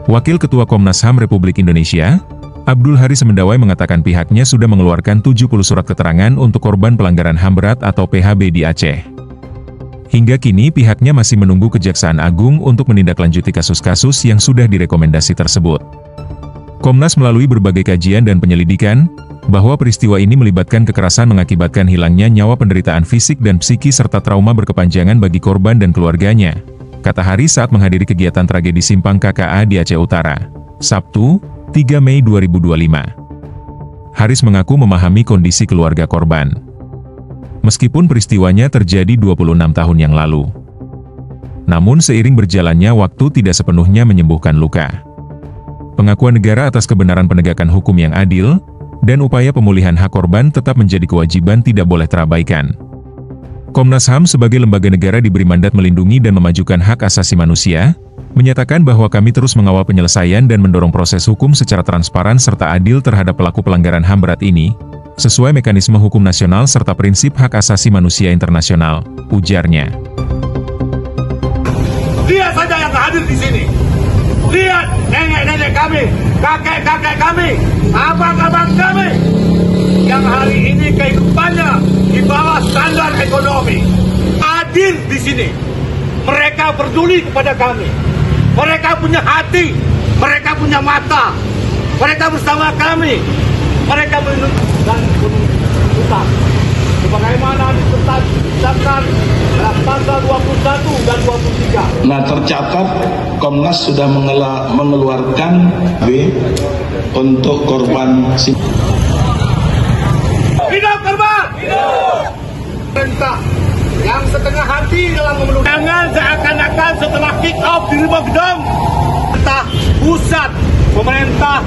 Wakil Ketua Komnas HAM Republik Indonesia, Abdul Haris Mendawai mengatakan pihaknya sudah mengeluarkan 70 surat keterangan untuk korban pelanggaran HAM berat atau PHB di Aceh. Hingga kini pihaknya masih menunggu Kejaksaan Agung untuk menindaklanjuti kasus-kasus yang sudah direkomendasi tersebut. Komnas melalui berbagai kajian dan penyelidikan, bahwa peristiwa ini melibatkan kekerasan mengakibatkan hilangnya nyawa, penderitaan fisik dan psikis serta trauma berkepanjangan bagi korban dan keluarganya, kata Haris saat menghadiri kegiatan tragedi Simpang KKA di Aceh Utara, Sabtu, 3 Mei 2025. Haris mengaku memahami kondisi keluarga korban. Meskipun peristiwanya terjadi 26 tahun yang lalu. Namun seiring berjalannya waktu tidak sepenuhnya menyembuhkan luka. Pengakuan negara atas kebenaran penegakan hukum yang adil, dan upaya pemulihan hak korban tetap menjadi kewajiban tidak boleh terabaikan. Komnas HAM sebagai lembaga negara diberi mandat melindungi dan memajukan hak asasi manusia, menyatakan bahwa kami terus mengawal penyelesaian dan mendorong proses hukum secara transparan serta adil terhadap pelaku pelanggaran HAM berat ini, sesuai mekanisme hukum nasional serta prinsip hak asasi manusia internasional, ujarnya. Lihat saja yang hadir di sini. Lihat nenek-nenek kami, kakek-kakek kami, abang-abang kami, yang hari ini kehidupannya di bawah standar ekonomi. Hadir di sini. Mereka peduli kepada kami. Mereka punya hati, mereka punya mata. Mereka bersama kami. Mereka melindungi dan hutang. Sebagaimana ditetapkan dalam pasal 21 dan 23. Nah, tercatat Komnas sudah mengeluarkan B untuk korban. Hidup korban! Hidup! Perintah yang setengah hati dalam memenuhi. Jangan seakan-akan setelah kick off di rumah gedung, pemerintah pusat, pemerintah